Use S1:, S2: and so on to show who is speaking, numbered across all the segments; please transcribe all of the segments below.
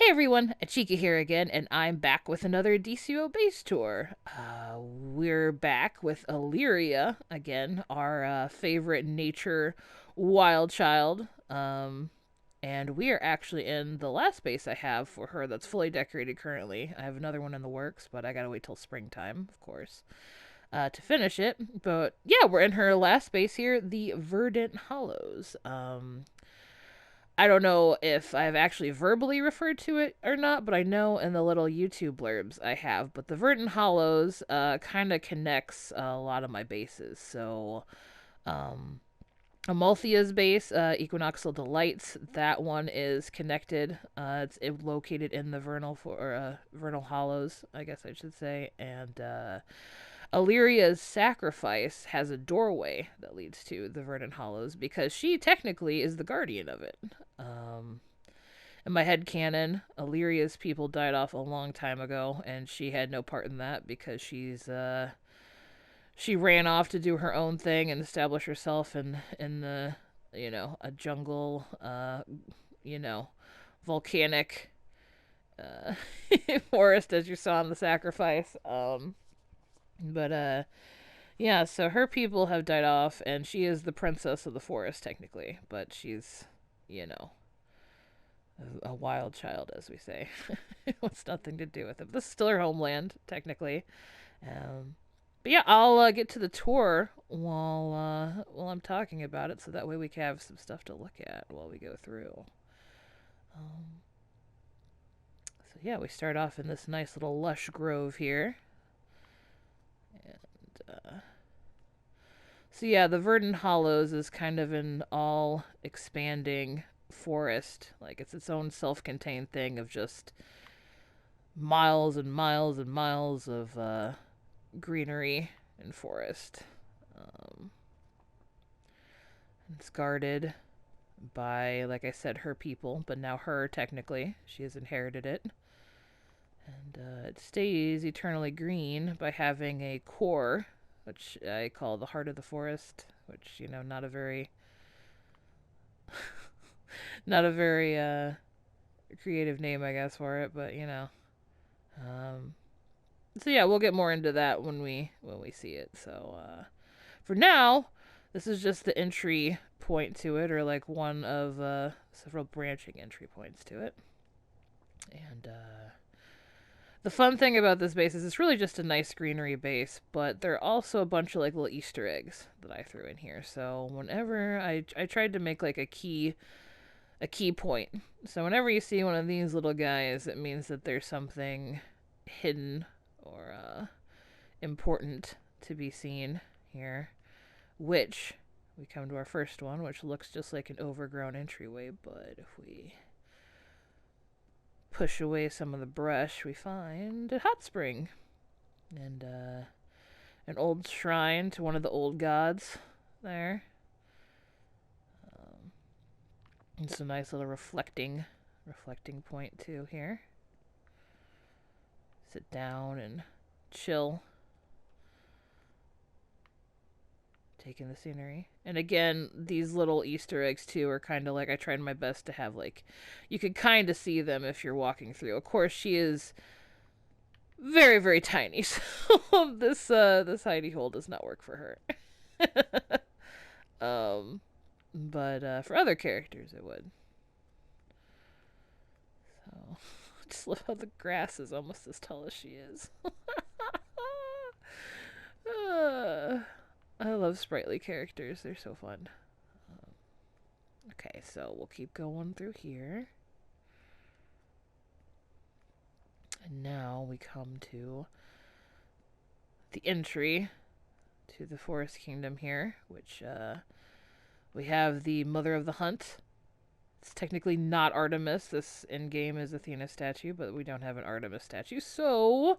S1: Hey everyone, Achikah here again, and I'm back with another DCUO base tour. We're back with Illyria again, our favorite nature wild child. And we are actually in the last base I have for her that's fully decorated currently. I have another one in the works, but I gotta wait till springtime, of course, to finish it. But yeah, we're in her last base here, the Verdant Hollows. I don't know if I've actually verbally referred to it or not, but I know in the little YouTube blurbs I have. But the Verdant Hollows kind of connects a lot of my bases. So, um, Amalthea's base, Equinoxial Delights, that one is connected. It's located in the Vernal Hollows, I guess I should say. And Aleria's sacrifice has a doorway that leads to the Verdant Hollows because she technically is the guardian of it. Um, in my head canon, Illyria's people died off a long time ago, and she had no part in that because she ran off to do her own thing and establish herself in the a jungle you know volcanic uh, forest as you saw in the sacrifice. But yeah, so her people have died off, and she is the princess of the forest technically, but she's you know a wild child, as we say. It wants nothing to do with it. This is still her homeland, technically. Um, but yeah, I'll get to the tour while I'm talking about it, so that way we can have some stuff to look at while we go through. Um, so yeah, we start off in this nice little lush grove here, and so yeah, the Verdant Hollows is kind of an all expanding forest. Like it's its own self contained thing of just miles and miles and miles of greenery and forest. Um, it's guarded by, like I said, her people, but now her technically. She has inherited it. And it stays eternally green by having a core, which I call the heart of the forest, which, not a very not a very creative name, I guess, for it, but Um, so yeah, we'll get more into that when we see it. So for now, this is just the entry point to it, or like one of several branching entry points to it. And the fun thing about this base is it's really just a nice greenery base, but there are also a bunch of like little Easter eggs that I threw in here. So whenever I tried to make like a key point. So whenever you see one of these little guys, it means that there's something hidden or important to be seen here. Which we come to our first one, which looks just like an overgrown entryway, but if we push away some of the brush, we find a hot spring and an old shrine to one of the old gods there. It's a nice little reflecting point too here. Sit down and chill, taking the scenery. And again, these little Easter eggs too are kind of like I tried my best to have like you could kind of see them if you're walking through. Of course, she is very very tiny, so this hidey hole does not work for her. But for other characters, it would. So, just love how the grass is almost as tall as she is. I love sprightly characters. They're so fun. Okay, so we'll keep going through here. And now we come to the entry to the Forest Kingdom here, which we have the Mother of the Hunt. It's technically not Artemis. This in-game is Athena statue, but we don't have an Artemis statue, so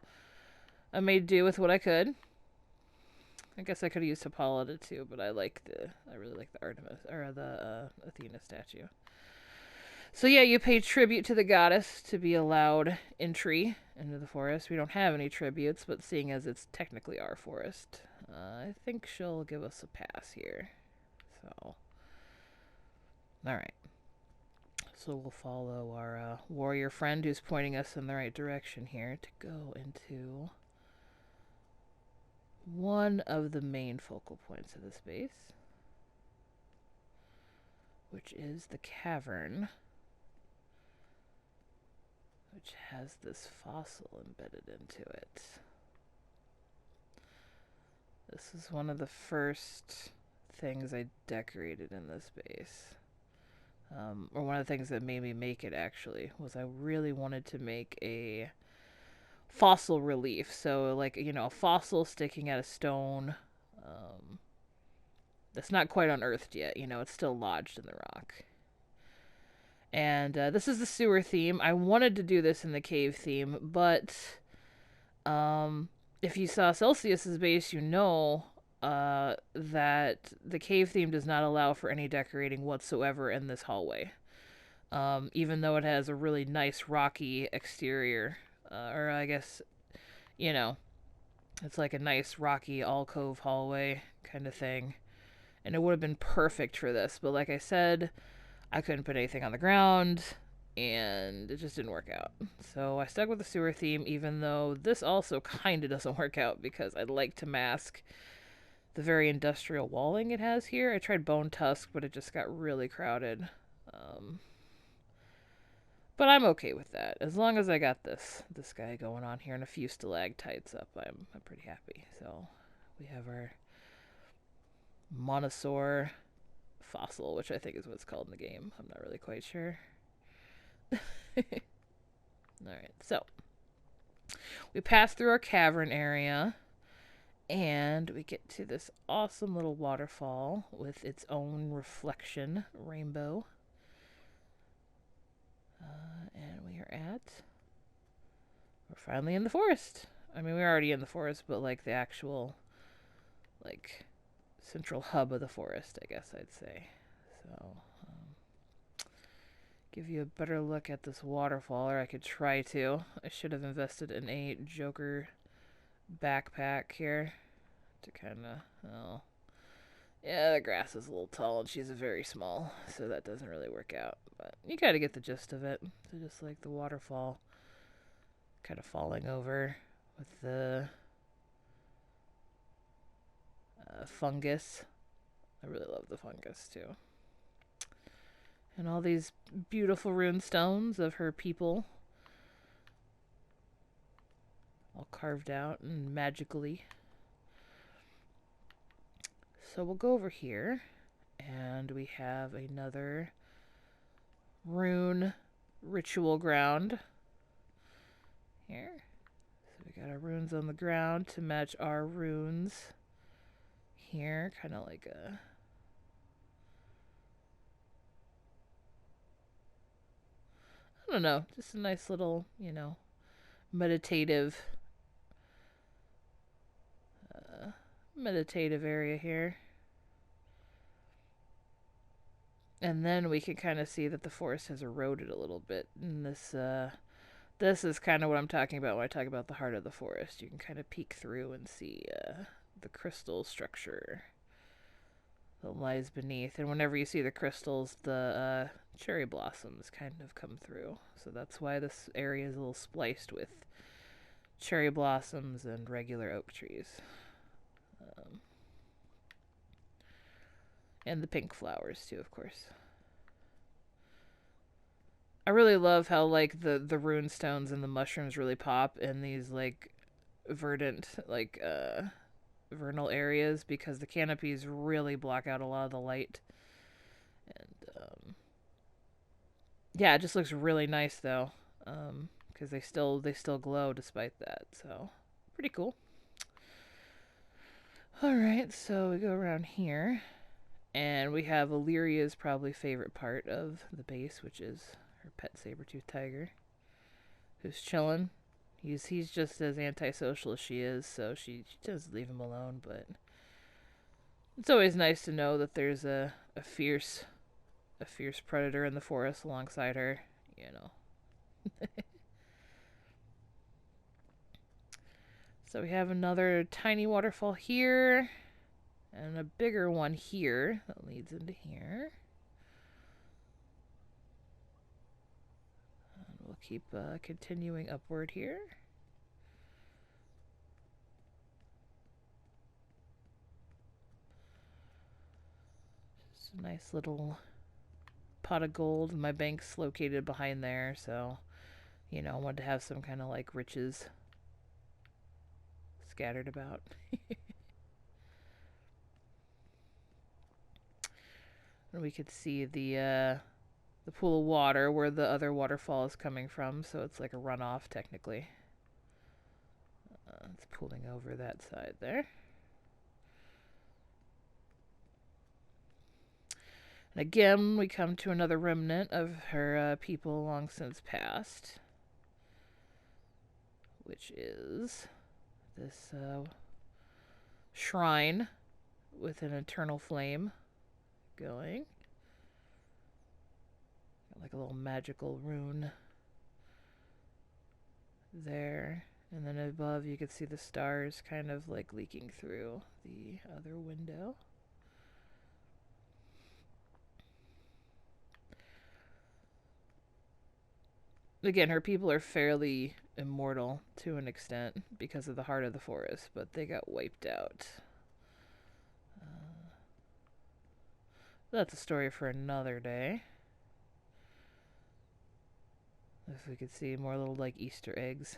S1: I made do with what I could. I guess I could have used Hippolyta too, but I really like the Artemis or the Athena statue. So yeah, you pay tribute to the goddess to be allowed entry into the forest. We don't have any tributes, but seeing as it's technically our forest, I think she'll give us a pass here. So, all right. So we'll follow our warrior friend who's pointing us in the right direction here to go into one of the main focal points of this base, which is the Cavern, which has this fossil embedded into it. This is one of the first things I decorated in this base. Or one of the things that made me make it, actually, was I really wanted to make a fossil relief. So, like, you know, a fossil sticking out of stone that's not quite unearthed yet. You know, it's still lodged in the rock. And this is the sewer theme. I wanted to do this in the cave theme, but if you saw Celsius's base, you know that the cave theme does not allow for any decorating whatsoever in this hallway. Even though it has a really nice rocky exterior. Or I guess, you know, it's like a nice rocky alcove hallway kind of thing. And it would have been perfect for this. But like I said, I couldn't put anything on the ground, and it just didn't work out. So I stuck with the sewer theme, even though this also kind of doesn't work out because I'd like to mask the very industrial walling it has here. I tried bone tusk, but it just got really crowded. But I'm okay with that. As long as I got this guy going on here and a few stalactites up, I'm pretty happy. So we have our monosaur fossil, which I think is what it's called in the game. I'm not really quite sure. Alright, so we pass through our cavern area and we get to this awesome little waterfall with its own reflection rainbow. And we're finally in the forest. I mean, we're already in the forest, but like the actual, like, central hub of the forest, I guess I'd say. So, give you a better look at this waterfall, or I could try to. I should have invested in a Joker backpack here to kind of, oh. Yeah, the grass is a little tall, and she's very small, so that doesn't really work out. But you gotta get the gist of it. So just like the waterfall kind of falling over with the fungus. I really love the fungus, too. And all these beautiful rune stones of her people, all carved out and magically. So we'll go over here, and we have another rune ritual ground here. So we got our runes on the ground to match our runes here, kind of like a I don't know, just a nice little, you know, meditative area here. And then we can kind of see that the forest has eroded a little bit. And this is kind of what I'm talking about when I talk about the heart of the forest. You can kind of peek through and see the crystal structure that lies beneath. And whenever you see the crystals, the cherry blossoms kind of come through. So that's why this area is a little spliced with cherry blossoms and regular oak trees. And the pink flowers, too, of course. I really love how, like, the rune stones and the mushrooms really pop in these, like, verdant, like, vernal areas, because the canopies really block out a lot of the light. And, yeah, it just looks really nice, though, because they still glow despite that, so pretty cool. Alright, so we go around here. And we have Illyrria's probably favorite part of the base, which is her pet saber-toothed tiger, who's chilling. He's just as antisocial as she is, so she does leave him alone. But it's always nice to know that there's a fierce predator in the forest alongside her. You know. So we have another tiny waterfall here. And a bigger one here that leads into here. keep continuing upward here. Just a nice little pot of gold. My bank's located behind there, so, you know, I wanted to have some kind of like riches scattered about. And we could see the pool of water where the other waterfall is coming from, so it's like a runoff technically. It's pooling over that side there. And again, we come to another remnant of her people long since passed, which is this shrine with an eternal flame going. Got like a little magical rune there. And then above you could see the stars kind of like leaking through the other window. Again, her people are fairly immortal to an extent because of the heart of the forest, but they got wiped out. That's a story for another day. If we could see more little like Easter eggs.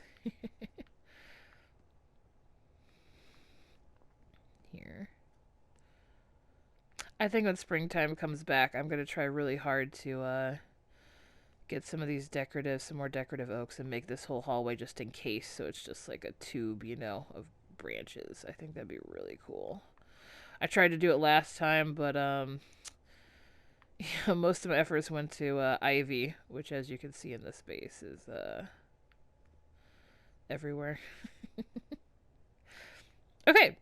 S1: Here. I think when springtime comes back, I'm going to try really hard to get some more decorative oaks and make this whole hallway just in case, so it's just like a tube, you know, of branches. I think that'd be really cool. I tried to do it last time, but yeah, most of my efforts went to ivy, which, as you can see in this base, is everywhere. Okay,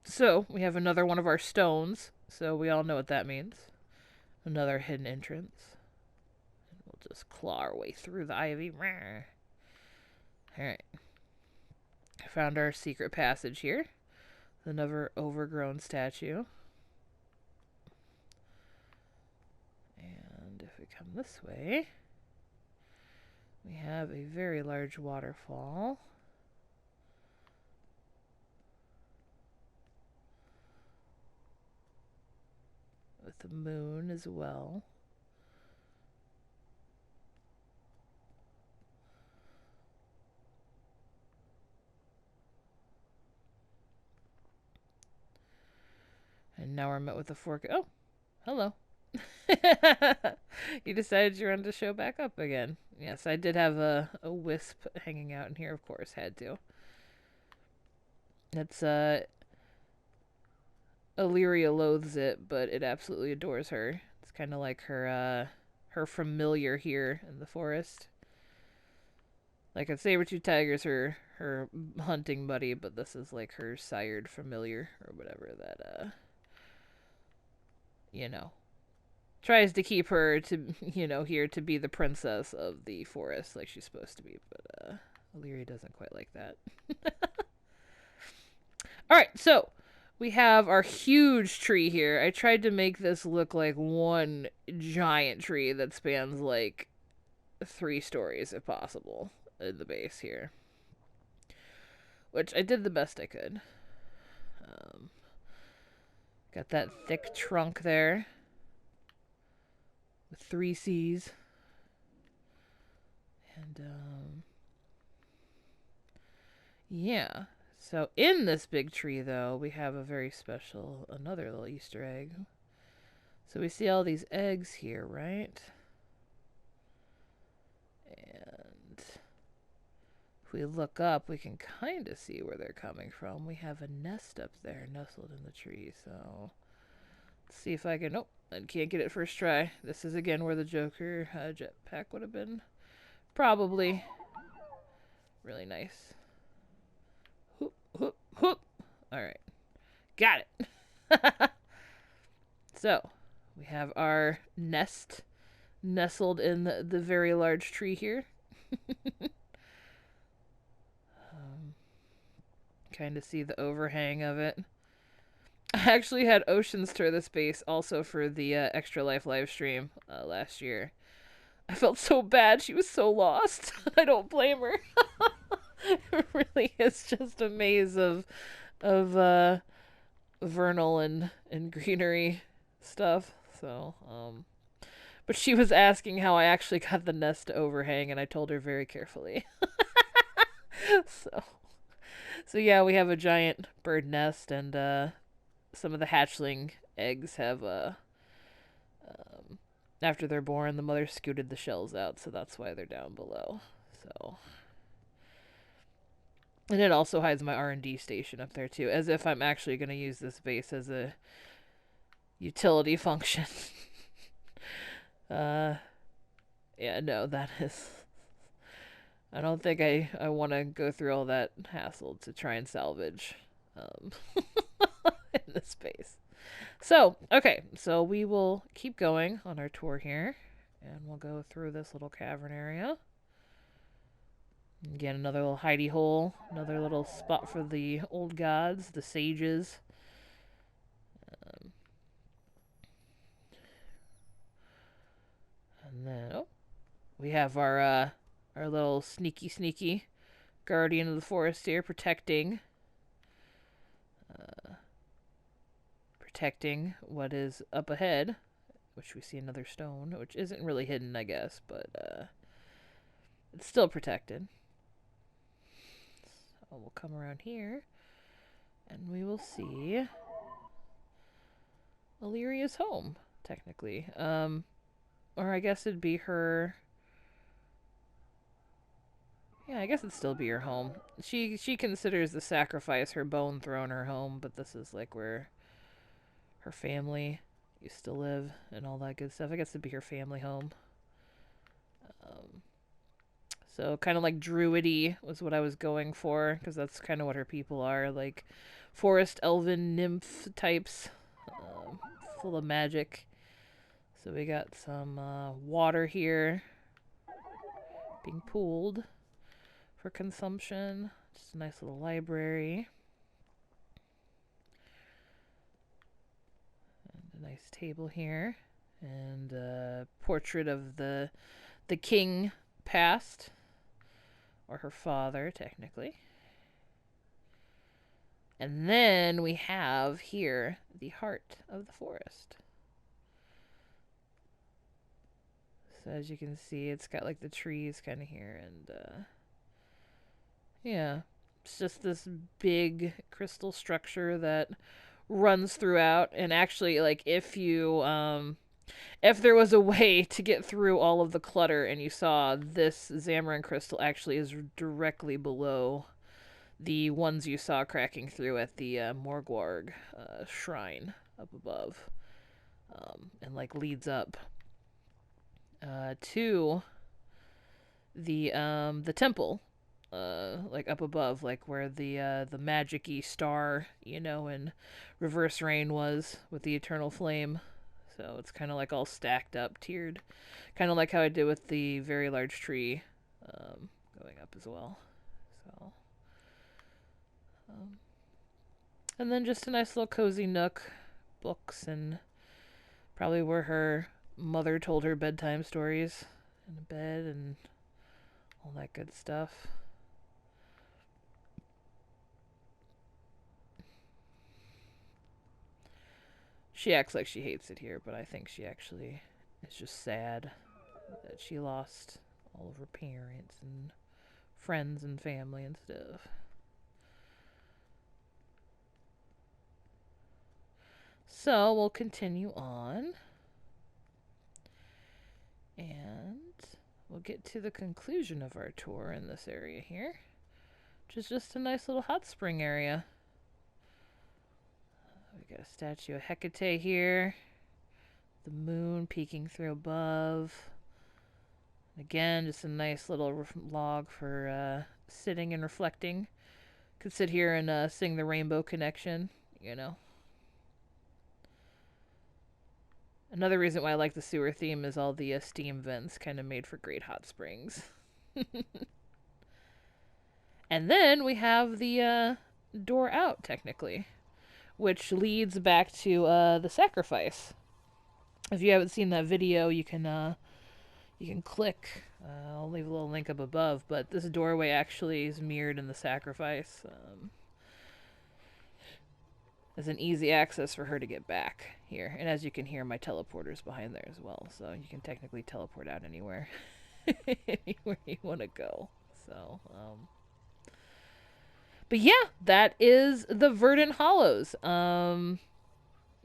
S1: so we have another one of our stones, so we all know what that means. Another hidden entrance. And we'll just claw our way through the ivy. Alright. Found our secret passage here. Another overgrown statue. And if we come this way, we have a very large waterfall. With the moon as well. And now we're met with a fork. Oh, hello. You decided you wanted to show back up again. Yes, I did have a wisp hanging out in here, of course, had to. It's, Illyria loathes it, but it absolutely adores her. It's kind of like her familiar here in the forest. Like a saber-tooth tiger's her hunting buddy, but this is like her sired familiar or whatever that you know, tries to keep her to, you know, here to be the princess of the forest like she's supposed to be, but Alleria doesn't quite like that. All right, so we have our huge tree here. I tried to make this look like one giant tree that spans like 3 stories if possible in the base here, which I did the best I could. Got that thick trunk there with 3 C's. And yeah. So in this big tree, though, we have a very special, another little Easter egg. So we see all these eggs here, right? And if we look up, we can kind of see where they're coming from. We have a nest up there nestled in the tree, so let's see if I can... Nope, I can't get it first try. This is, again, where the Joker jetpack would have been probably really nice. Whoop, whoop. Alright. Got it. So, we have our nest nestled in the very large tree here. Kind of see the overhang of it. I actually had Oceans tour this base also for the Extra Life live stream last year. I felt so bad. She was so lost. I don't blame her. It really is just a maze of vernal and greenery stuff. So, but she was asking how I actually got the nest to overhang, and I told her very carefully. so, so yeah, we have a giant bird nest, and some of the hatchling eggs have after they're born, the mother scooted the shells out, so that's why they're down below. So, and it also hides my R&D station up there too, as if I'm actually going to use this base as a utility function. uh, yeah, no, that is. I don't think I want to go through all that hassle to try and salvage in this space. So, okay, so we will keep going on our tour here, and we'll go through this little cavern area. Again, another little hidey hole, another little spot for the old gods, the sages. And then, oh, we have our little sneaky guardian of the forest here, protecting what is up ahead, which we see another stone, which isn't really hidden, I guess, but it's still protected. So we'll come around here, and we will see Alerias Home, technically. Or I guess it'd be her. Yeah, I guess it'd still be her home. She considers the sacrifice her bone throne her home, but this is like where her family used to live and all that good stuff. I guess it'd be her family home. So kind of like druidy was what I was going for, because that's kind of what her people are, like forest elven nymph types, full of magic. So we got some water here being pooled for consumption. Just a nice little library. And a nice table here. And a portrait of the king past. Or her father, technically. And then we have here the heart of the forest. So as you can see, it's got like the trees kind of here, and yeah, it's just this big crystal structure that runs throughout. And actually, like if there was a way to get through all of the clutter, and you saw this Zamarin crystal actually is directly below the ones you saw cracking through at the Morgwarg shrine up above, and like leads up to the temple, like up above, like where the magic-y star, in Reverse Rain was with the eternal flame. So it's kind of like all stacked up, tiered, kind of like how I did with the very large tree, going up as well. So, and then just a nice little cozy nook, books, and probably where her mother told her bedtime stories in a bed and all that good stuff. She acts like she hates it here, but I think she actually is just sad that she lost all of her parents and friends and family and stuff. So we'll continue on. And we'll get to the conclusion of our tour in this area here, which is just a nice little hot spring area. We got a statue of Hecate here. The moon peeking through above. Again, just a nice little log for sitting and reflecting. Could sit here and sing the Rainbow Connection, Another reason why I like the sewer theme is all the steam vents kind of made for great hot springs. And then we have the door out, technically, which leads back to the sacrifice. If you haven't seen that video, you can you can click. I'll leave a little link up above, but this doorway actually is mirrored in the sacrifice. There's an easy access for her to get back here. And as you can hear, my teleporter's behind there as well, so you can technically teleport out anywhere. Anywhere you want to go. So, but yeah, that is the Verdant Hollows.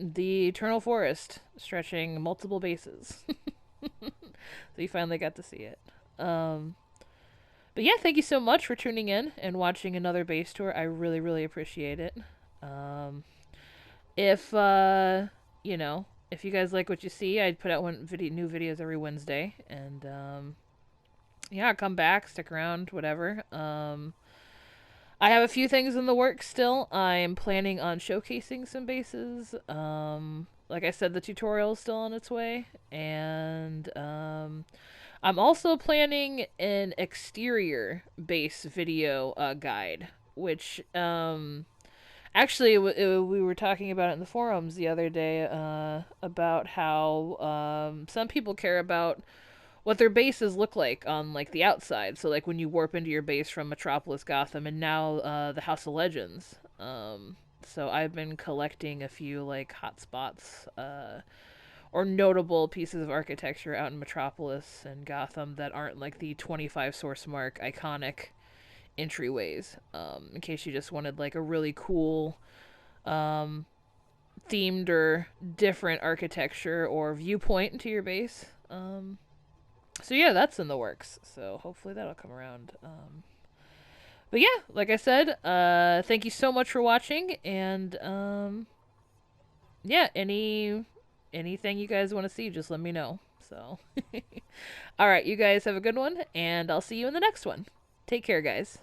S1: The Eternal Forest, stretching multiple bases. So you finally got to see it. But yeah, thank you so much for tuning in and watching another base tour. I really, really appreciate it. If you know, if you guys like what you see, I'd put out new videos every Wednesday, and yeah, come back, stick around, whatever. I have a few things in the works still. I'm planning on showcasing some bases. Like I said, the tutorial is still on its way, and I'm also planning an exterior base video guide, which actually we were talking about it in the forums the other day about how some people care about what their bases look like on like the outside. So like when you warp into your base from Metropolis, Gotham, and now the House of Legends. So I've been collecting a few like hotspots or notable pieces of architecture out in Metropolis and Gotham that aren't like the 25 source mark iconic entryways. In case you just wanted like a really cool themed or different architecture or viewpoint to your base. So yeah, that's in the works. So hopefully that'll come around. But yeah, like I said, thank you so much for watching, and yeah, anything you guys want to see, just let me know. So, all right, you guys have a good one, and I'll see you in the next one. Take care, guys.